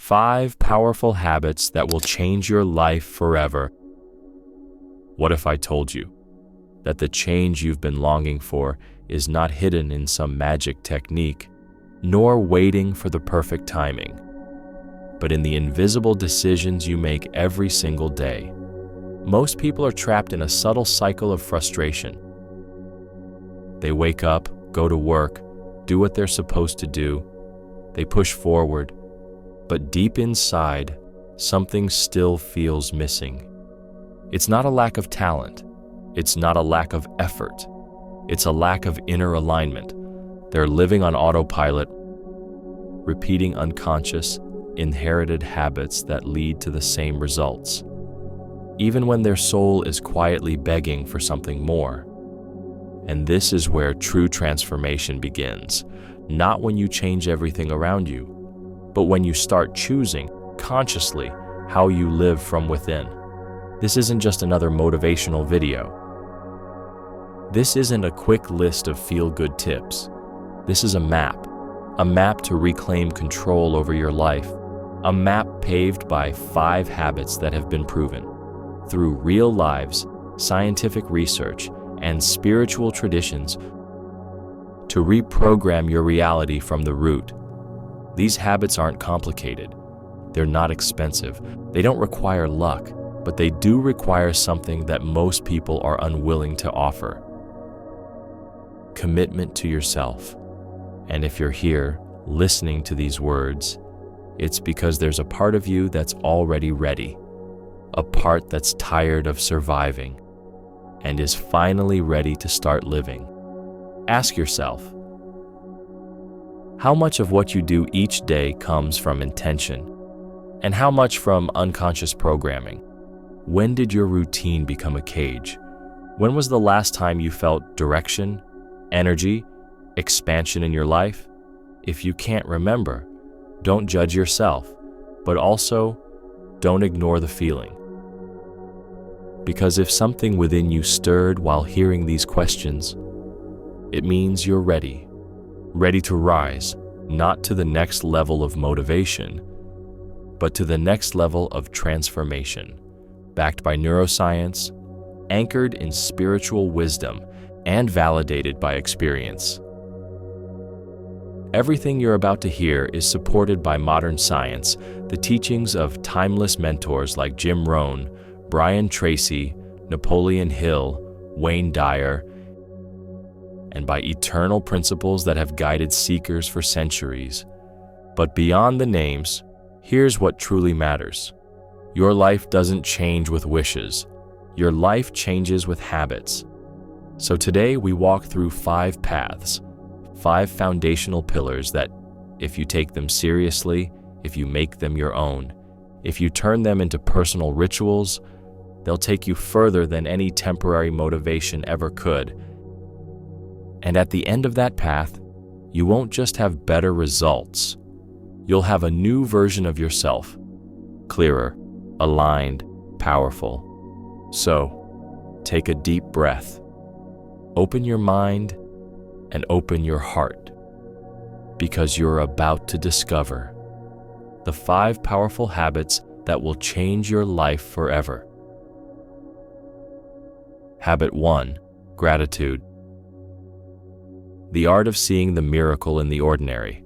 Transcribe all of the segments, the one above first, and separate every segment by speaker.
Speaker 1: 5 powerful habits that will change your life forever. What if I told you that the change you've been longing for is not hidden in some magic technique, nor waiting for the perfect timing, but in the invisible decisions you make every single day? Most people are trapped in a subtle cycle of frustration. They wake up, go to work, do what they're supposed to do. They push forward, but deep inside, something still feels missing. It's not a lack of talent. It's not a lack of effort. It's a lack of inner alignment. They're living on autopilot, repeating unconscious, inherited habits that lead to the same results, even when their soul is quietly begging for something more. And this is where true transformation begins, not when you change everything around you, but when you start choosing consciously how you live from within. This isn't just another motivational video. This isn't a quick list of feel-good tips. This is a map to reclaim control over your life, a map paved by 5 habits that have been proven through real lives, scientific research, and spiritual traditions to reprogram your reality from the root. These habits aren't complicated. They're not expensive. They don't require luck, but they do require something that most people are unwilling to offer: commitment to yourself. And if you're here listening to these words, it's because there's a part of you that's already ready, a part that's tired of surviving and is finally ready to start living. Ask yourself, how much of what you do each day comes from intention, and how much from unconscious programming? When did your routine become a cage? When was the last time you felt direction, energy, expansion in your life? If you can't remember, don't judge yourself, but also don't ignore the feeling. Because if something within you stirred while hearing these questions, it means you're ready to rise, not to the next level of motivation, but to the next level of transformation, backed by neuroscience, anchored in spiritual wisdom, and validated by experience. Everything you're about to hear is supported by modern science, the teachings of timeless mentors like Jim Rohn, Brian Tracy, Napoleon Hill, Wayne Dyer, and by eternal principles that have guided seekers for centuries. But beyond the names, here's what truly matters. Your life doesn't change with wishes. Your life changes with habits. So today we walk through 5 paths, 5 foundational pillars that, if you take them seriously, if you make them your own, if you turn them into personal rituals, they'll take you further than any temporary motivation ever could. And at the end of that path, you won't just have better results. You'll have a new version of yourself, clearer, aligned, powerful. So, take a deep breath. Open your mind and open your heart, because you're about to discover the 5 powerful habits that will change your life forever. Habit 1. Gratitude. The art of seeing the miracle in the ordinary.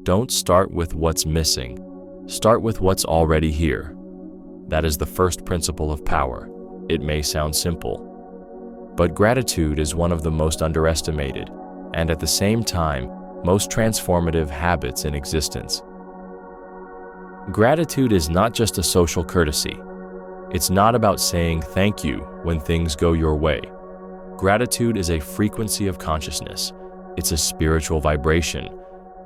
Speaker 1: Don't start with what's missing. Start with what's already here. That is the first principle of power. It may sound simple, but gratitude is one of the most underestimated, and at the same time, most transformative habits in existence. Gratitude is not just a social courtesy. It's not about saying thank you when things go your way. Gratitude is a frequency of consciousness. It's a spiritual vibration.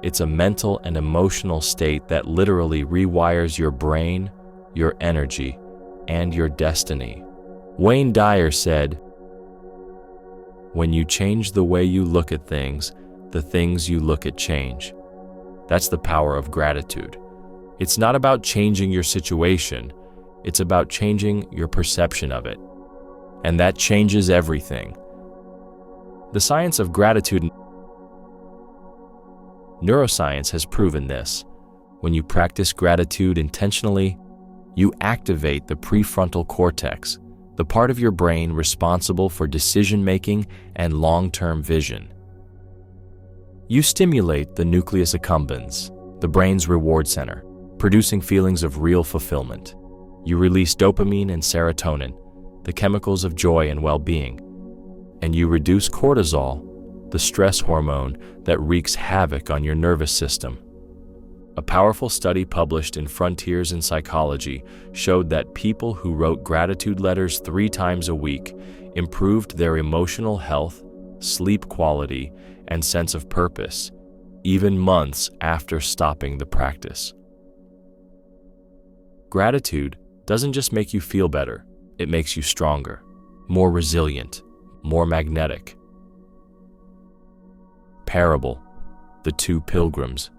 Speaker 1: It's a mental and emotional state that literally rewires your brain, your energy, and your destiny. Wayne Dyer said, "When you change the way you look at things, the things you look at change." That's the power of gratitude. It's not about changing your situation. It's about changing your perception of it. And that changes everything. The science of gratitude. Neuroscience has proven this. When you practice gratitude intentionally, you activate the prefrontal cortex, the part of your brain responsible for decision-making and long-term vision. You stimulate the nucleus accumbens, the brain's reward center, producing feelings of real fulfillment. You release dopamine and serotonin, the chemicals of joy and well-being, and you reduce cortisol, the stress hormone that wreaks havoc on your nervous system. A powerful study published in Frontiers in Psychology showed that people who wrote gratitude letters 3 times a week improved their emotional health, sleep quality, and sense of purpose, even months after stopping the practice. Gratitude doesn't just make you feel better, it makes you stronger, more resilient, more magnetic. Parable: The Two Pilgrims.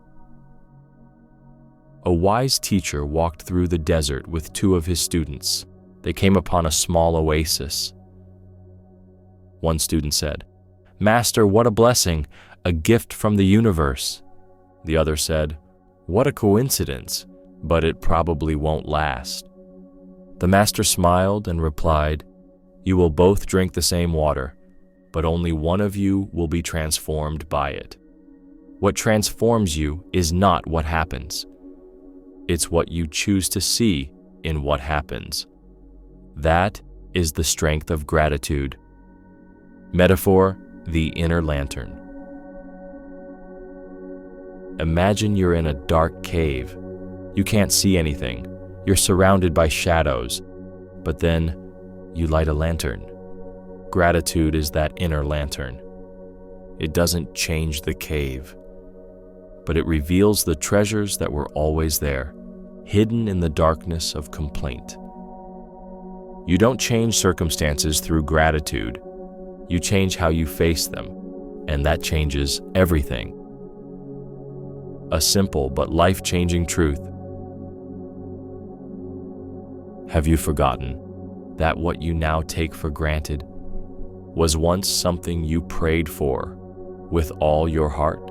Speaker 1: A wise teacher walked through the desert with 2 of his students. They came upon a small oasis. One student said, "Master, what a blessing, a gift from the universe." The other said, "What a coincidence, but it probably won't last." The master smiled and replied, "You will both drink the same water, but only one of you will be transformed by it. What transforms you is not what happens. It's what you choose to see in what happens. That is the strength of gratitude." Metaphor: the inner lantern. Imagine you're in a dark cave. You can't see anything. You're surrounded by shadows. But then you light a lantern. Gratitude is that inner lantern. It doesn't change the cave, but it reveals the treasures that were always there, hidden in the darkness of complaint. You don't change circumstances through gratitude. You change how you face them, and that changes everything. A simple but life-changing truth. Have you forgotten that what you now take for granted was once something you prayed for with all your heart?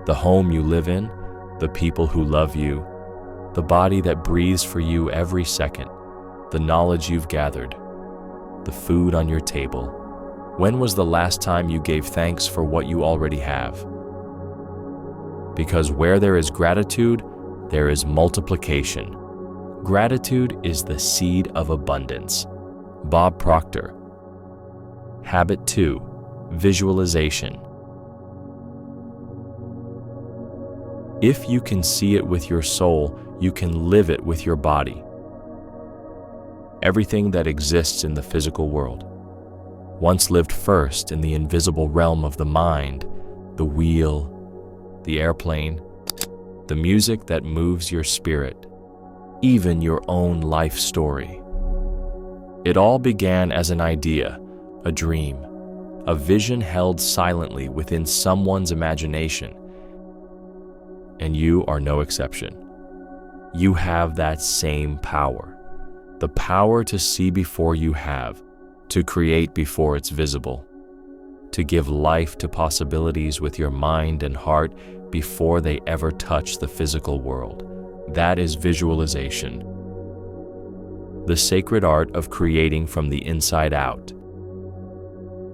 Speaker 1: The home you live in, the people who love you, the body that breathes for you every second, the knowledge you've gathered, the food on your table. When was the last time you gave thanks for what you already have? Because where there is gratitude, there is multiplication. Gratitude is the seed of abundance. Bob Proctor. Habit 2. Visualization. If you can see it with your soul, you can live it with your body. Everything that exists in the physical world once lived first in the invisible realm of the mind, the wheel, the airplane, the music that moves your spirit, even your own life story. It all began as an idea, a dream, a vision held silently within someone's imagination. And you are no exception. You have that same power, the power to see before you have, to create before it's visible, to give life to possibilities with your mind and heart before they ever touch the physical world. That is visualization, the sacred art of creating from the inside out.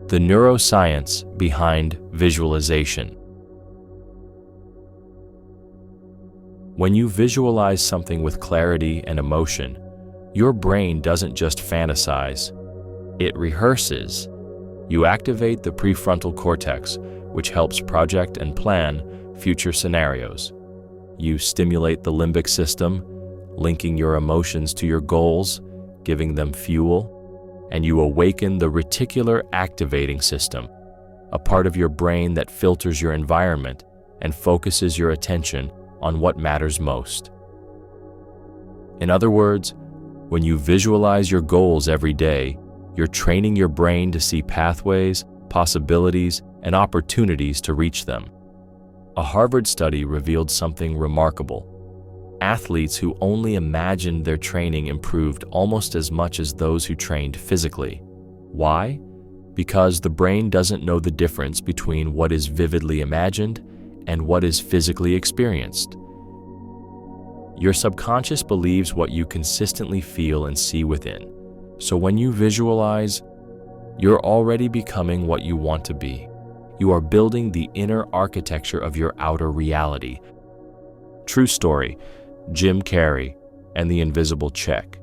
Speaker 1: The neuroscience behind visualization. When you visualize something with clarity and emotion, your brain doesn't just fantasize, it rehearses. You activate the prefrontal cortex, which helps project and plan future scenarios. You stimulate the limbic system, linking your emotions to your goals, giving them fuel, and you awaken the reticular activating system, a part of your brain that filters your environment and focuses your attention on what matters most. In other words, when you visualize your goals every day, you're training your brain to see pathways, possibilities, and opportunities to reach them. A Harvard study revealed something remarkable. Athletes who only imagined their training improved almost as much as those who trained physically. Why? Because the brain doesn't know the difference between what is vividly imagined and what is physically experienced. Your subconscious believes what you consistently feel and see within. So when you visualize, you're already becoming what you want to be. You are building the inner architecture of your outer reality. True story, Jim Carrey and the invisible check.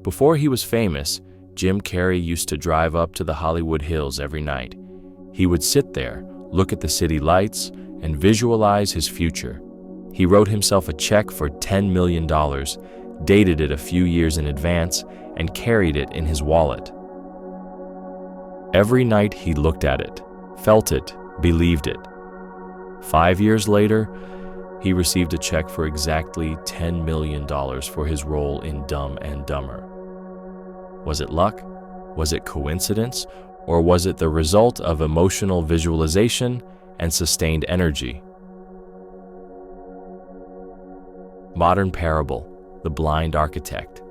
Speaker 1: Before he was famous, Jim Carrey used to drive up to the Hollywood Hills every night. He would sit there, look at the city lights, and visualize his future. He wrote himself a check for $10 million, dated it a few years in advance, and carried it in his wallet. Every night he looked at it, felt it, believed it. 5 years later, he received a check for exactly $10 million for his role in Dumb and Dumber. Was it luck? Was it coincidence? Or was it the result of emotional visualization and sustained energy? Modern parable, the blind architect.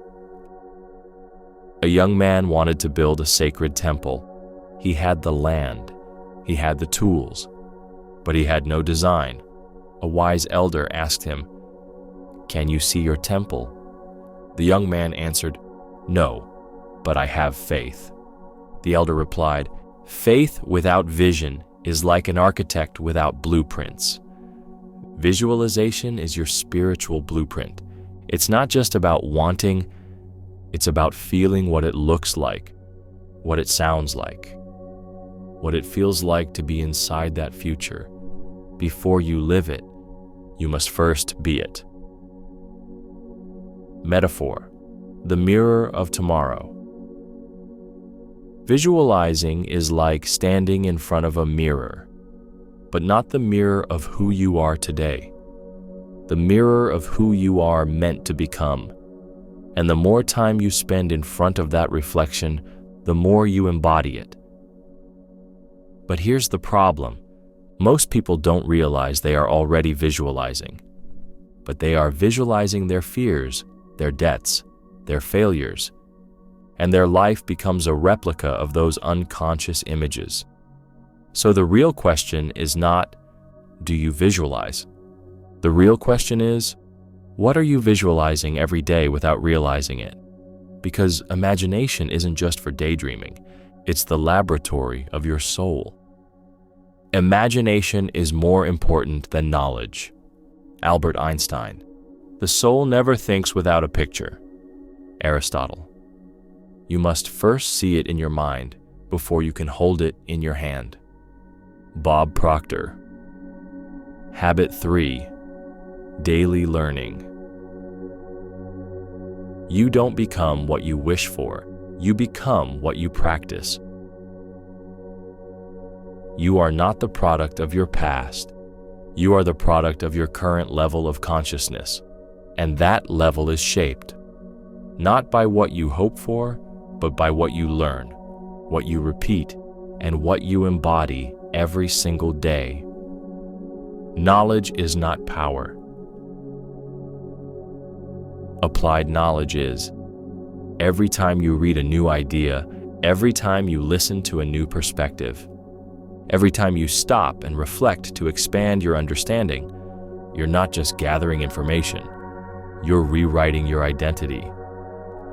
Speaker 1: A young man wanted to build a sacred temple. He had the land, he had the tools, but he had no design. A wise elder asked him, "Can you see your temple?" The young man answered, "No, but I have faith." The elder replied, "Faith without vision is like an architect without blueprints." Visualization is your spiritual blueprint. It's not just about wanting, it's about feeling what it looks like, what it sounds like, what it feels like to be inside that future. Before you live it, you must first be it. Metaphor, the mirror of tomorrow. Visualizing is like standing in front of a mirror, but not the mirror of who you are today, the mirror of who you are meant to become. And the more time you spend in front of that reflection, the more you embody it. But here's the problem. Most people don't realize they are already visualizing, but they are visualizing their fears, their debts, their failures, and their life becomes a replica of those unconscious images. So the real question is not, do you visualize? The real question is, what are you visualizing every day without realizing it? Because imagination isn't just for daydreaming, it's the laboratory of your soul. Imagination is more important than knowledge. Albert Einstein. The soul never thinks without a picture. Aristotle. You must first see it in your mind before you can hold it in your hand. Bob Proctor. Habit 3. Daily learning. You don't become what you wish for. You become what you practice. You are not the product of your past. You are the product of your current level of consciousness. And that level is shaped, not by what you hope for, but by what you learn, what you repeat, and what you embody every single day. Knowledge is not power. Applied knowledge is. Every time you read a new idea, every time you listen to a new perspective, every time you stop and reflect to expand your understanding, you're not just gathering information, you're rewriting your identity.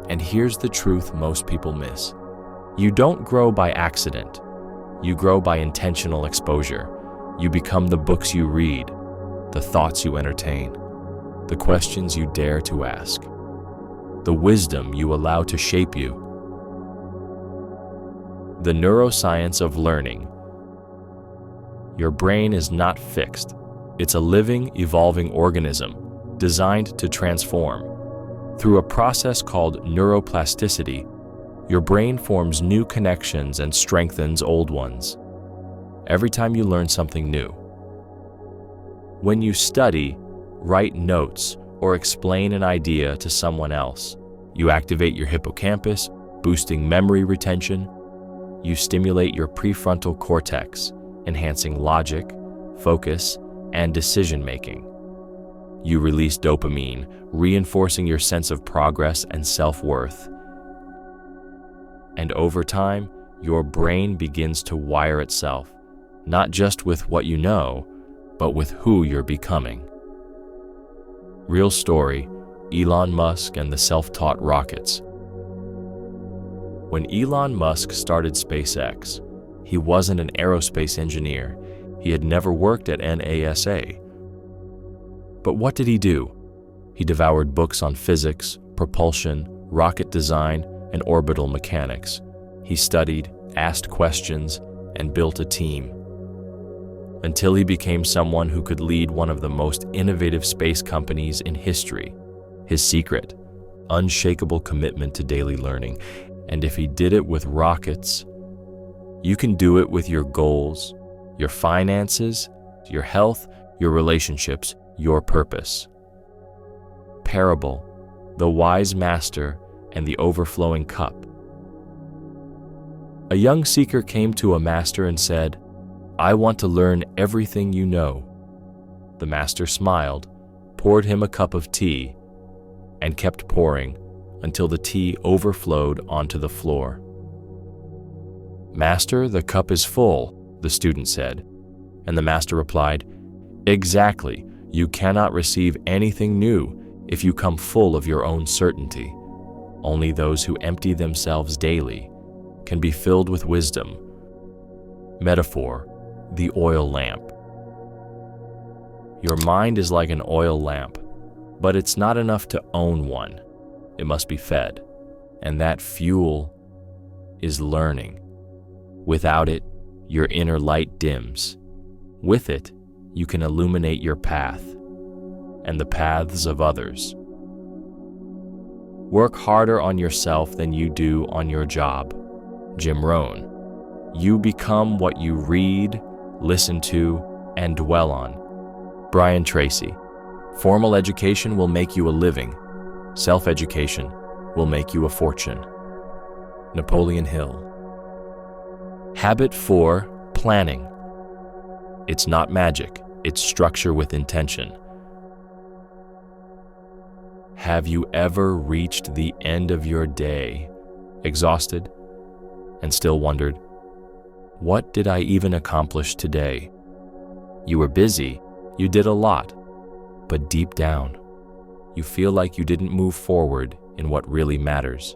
Speaker 1: And here's the truth most people miss. You don't grow by accident. You grow by intentional exposure. You become the books you read, the thoughts you entertain, the questions you dare to ask, the wisdom you allow to shape you. The neuroscience of learning. Your brain is not fixed. It's a living, evolving organism designed to transform. Through a process called neuroplasticity, your brain forms new connections and strengthens old ones. Every time you learn something new. When you study, write notes, or explain an idea to someone else, you activate your hippocampus, boosting memory retention. You stimulate your prefrontal cortex, enhancing logic, focus, and decision-making. You release dopamine, reinforcing your sense of progress and self-worth. And over time, your brain begins to wire itself, not just with what you know, but with who you're becoming. Real story, Elon Musk and the self-taught rockets. When Elon Musk started SpaceX, he wasn't an aerospace engineer. He had never worked at NASA. But what did he do? He devoured books on physics, propulsion, rocket design, and orbital mechanics. He studied, asked questions, and built a team. Until he became someone who could lead one of the most innovative space companies in history. His secret, unshakable commitment to daily learning. And if he did it with rockets, you can do it with your goals, your finances, your health, your relationships, your purpose. Parable, the wise master and the overflowing cup. A young seeker came to a master and said, "I want to learn everything you know." The master smiled, poured him a cup of tea, and kept pouring until the tea overflowed onto the floor. "Master, the cup is full," the student said, and the master replied, "Exactly, you cannot receive anything new if you come full of your own certainty. Only those who empty themselves daily can be filled with wisdom." Metaphor, the oil lamp. Your mind is like an oil lamp, but it's not enough to own one. It must be fed, and that fuel is learning. Without it, your inner light dims. With it, you can illuminate your path and the paths of others. Work harder on yourself than you do on your job. Jim Rohn. You become what you read, listen to, and dwell on. Brian Tracy. Formal education will make you a living. Self-education will make you a fortune. Napoleon Hill. Habit 4, planning. It's not magic, it's structure with intention. Have you ever reached the end of your day, exhausted, and still wondered, what did I even accomplish today? You were busy, you did a lot, but deep down, you feel like you didn't move forward in what really matters.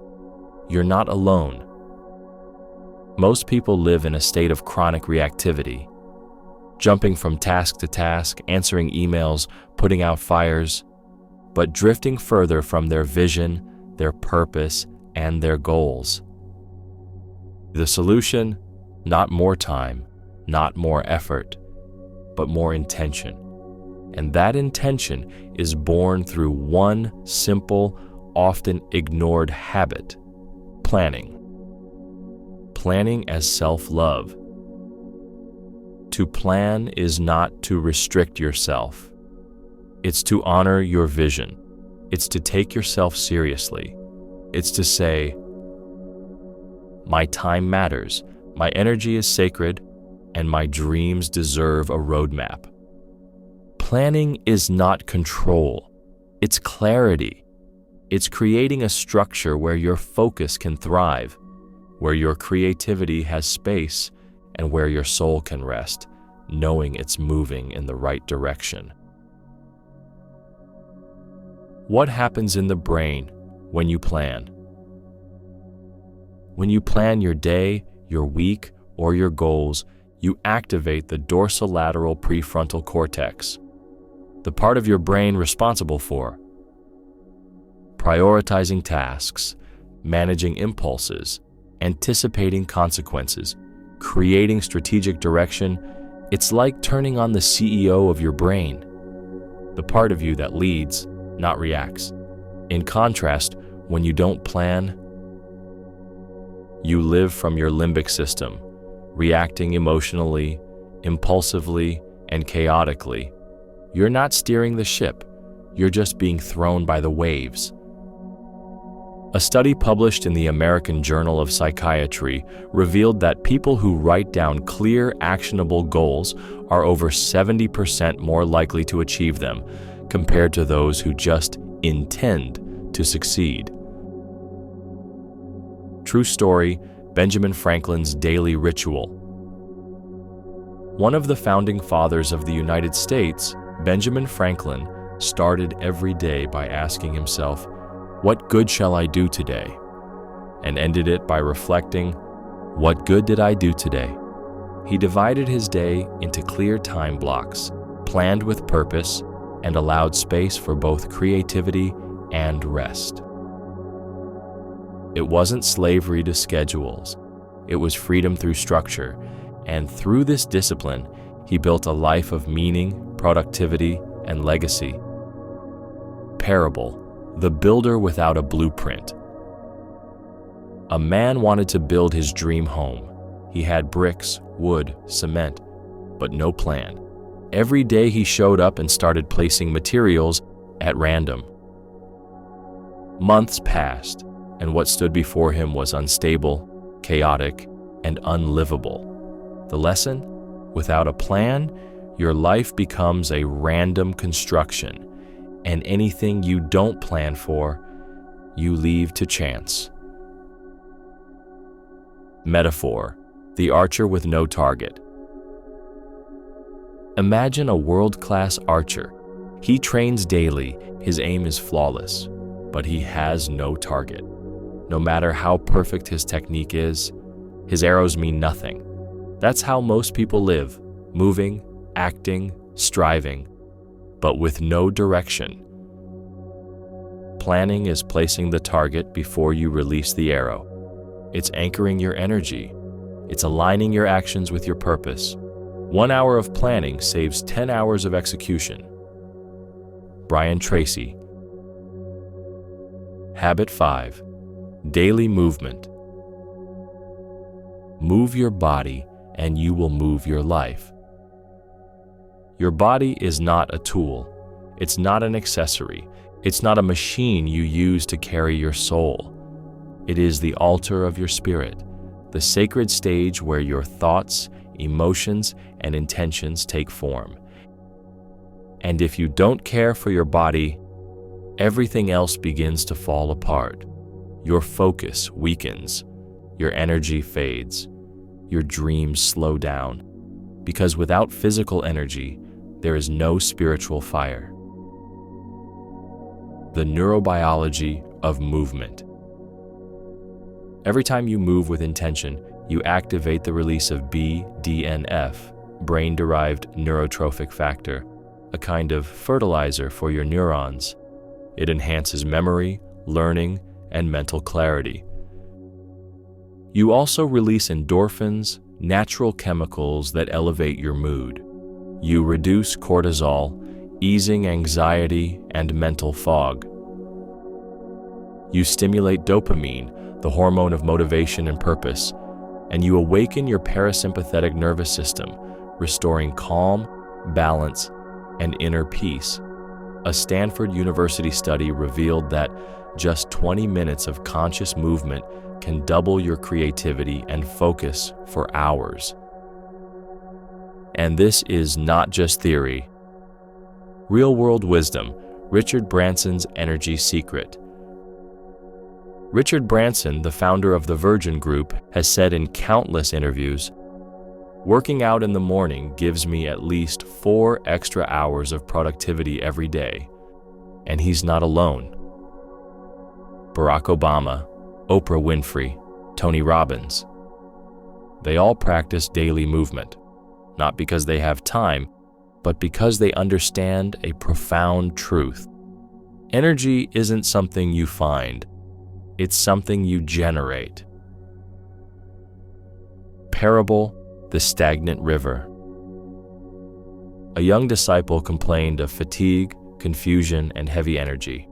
Speaker 1: You're not alone. Most people live in a state of chronic reactivity, jumping from task to task, answering emails, putting out fires, but drifting further from their vision, their purpose, and their goals. The solution, not more time, not more effort, but more intention. And that intention is born through one simple, often ignored habit: planning. Planning as self-love. To plan is not to restrict yourself. It's to honor your vision. It's to take yourself seriously. It's to say, my time matters, my energy is sacred, and my dreams deserve a roadmap. Planning is not control. It's clarity. It's creating a structure where your focus can thrive, where your creativity has space, and where your soul can rest, knowing it's moving in the right direction. What happens in the brain when you plan? When you plan your day, your week, or your goals, you activate the dorsolateral prefrontal cortex, the part of your brain responsible for prioritizing tasks, managing impulses, anticipating consequences, creating strategic direction. It's like turning on the CEO of your brain, the part of you that leads, not reacts. In contrast, when you don't plan, you live from your limbic system, reacting emotionally, impulsively, and chaotically. You're not steering the ship, you're just being thrown by the waves. A study published in the American Journal of Psychiatry revealed that people who write down clear, actionable goals are over 70% more likely to achieve them, compared to those who just intend to succeed. True story, Benjamin Franklin's daily ritual. One of the founding fathers of the United States, Benjamin Franklin, started every day by asking himself, "What good shall I do today?" and ended it by reflecting, "What good did I do today?" He divided his day into clear time blocks, planned with purpose, and allowed space for both creativity and rest. It wasn't slavery to schedules. It was freedom through structure, and through this discipline, he built a life of meaning, productivity, and legacy. Parable: the builder without a blueprint. A man wanted to build his dream home. He had bricks, wood, cement, but no plan. Every day he showed up and started placing materials at random. Months passed, and what stood before him was unstable, chaotic, and unlivable. The lesson? Without a plan, your life becomes a random construction, and anything you don't plan for, you leave to chance. Metaphor: the archer with no target. Imagine a world-class archer. He trains daily, his aim is flawless, but he has no target. No matter how perfect his technique is, his arrows mean nothing. That's how most people live, moving, acting, striving, but with no direction. Planning is placing the target before you release the arrow. It's anchoring your energy. It's aligning your actions with your purpose. 1 hour of planning saves 10 hours of execution. Brian Tracy. Habit 5. Daily movement. Move your body and you will move your life. Your body is not a tool. It's not an accessory. It's not a machine you use to carry your soul. It is the altar of your spirit, the sacred stage where your thoughts, emotions, and intentions take form. And if you don't care for your body, everything else begins to fall apart. Your focus weakens, your energy fades, your dreams slow down, because without physical energy, there is no spiritual fire. The neurobiology of movement. Every time you move with intention, you activate the release of BDNF, brain-derived neurotrophic factor, a kind of fertilizer for your neurons. It enhances memory, learning, and mental clarity. You also release endorphins, natural chemicals that elevate your mood. You reduce cortisol, easing anxiety and mental fog. You stimulate dopamine, the hormone of motivation and purpose, and you awaken your parasympathetic nervous system, restoring calm, balance, and inner peace. A Stanford University study revealed that just 20 minutes of conscious movement can double your creativity and focus for hours. And this is not just theory. Real-world wisdom, Richard Branson's energy secret. Richard Branson, the founder of the Virgin Group, has said in countless interviews, "Working out in the morning gives me at least 4 extra hours of productivity every day." And he's not alone. Barack Obama, Oprah Winfrey, Tony Robbins. They all practice daily movement, not because they have time, but because they understand a profound truth. Energy isn't something you find. It's something you generate. Parable: the stagnant river. A young disciple complained of fatigue, confusion, and heavy energy.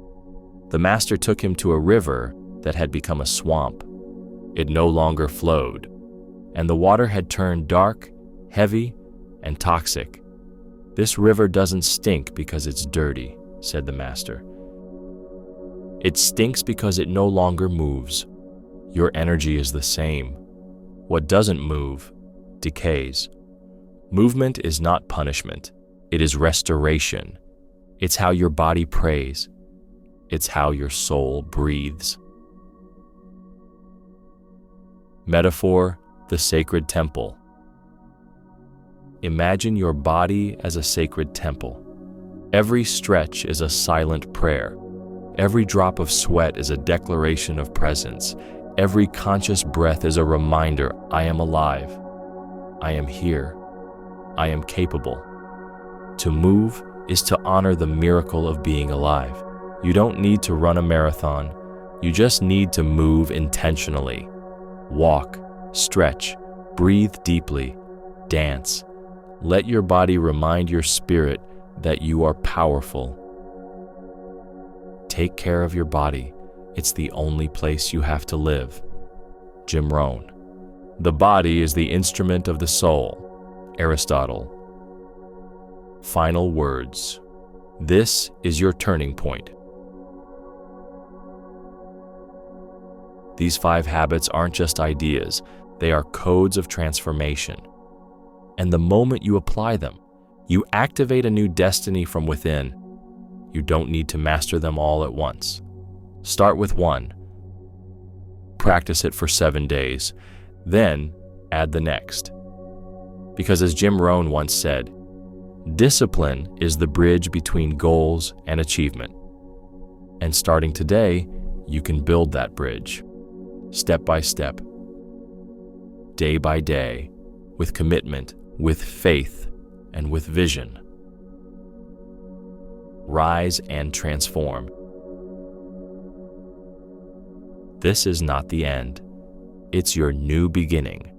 Speaker 1: The master took him to a river that had become a swamp. It no longer flowed, and the water had turned dark, heavy, and toxic. "This river doesn't stink because it's dirty," said the master. "It stinks because it no longer moves. Your energy is the same. What doesn't move decays." Movement is not punishment. It is restoration. It's how your body prays. It's how your soul breathes. Metaphor: the sacred temple. Imagine your body as a sacred temple. Every stretch is a silent prayer. Every drop of sweat is a declaration of presence. Every conscious breath is a reminder, I am alive. I am here. I am capable. To move is to honor the miracle of being alive. You don't need to run a marathon. You just need to move intentionally. Walk, stretch, breathe deeply, dance. Let your body remind your spirit that you are powerful. Take care of your body. It's the only place you have to live. Jim Rohn. The body is the instrument of the soul. Aristotle. Final words. This is your turning point. These 5 habits aren't just ideas, they are codes of transformation. And the moment you apply them, you activate a new destiny from within. You don't need to master them all at once. Start with 1. Practice it for 7 days, then add the next. Because as Jim Rohn once said, discipline is the bridge between goals and achievement. And starting today, you can build that bridge, step by step, day by day, with commitment, with faith, and with vision. Rise and transform. This is not the end. It's your new beginning.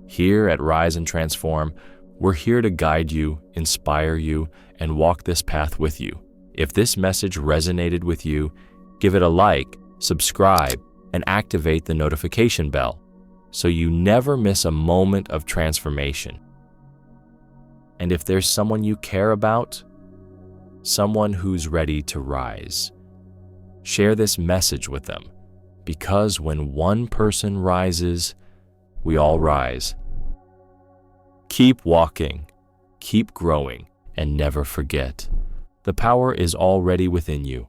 Speaker 1: Here at Rise and Transform, we're here to guide you, inspire you, and walk this path with you. If this message resonated with you, give it a like, subscribe, and activate the notification bell so you never miss a moment of transformation. And if there's someone you care about, someone who's ready to rise, share this message with them, because when one person rises, we all rise. Keep walking, keep growing, and never forget, the power is already within you.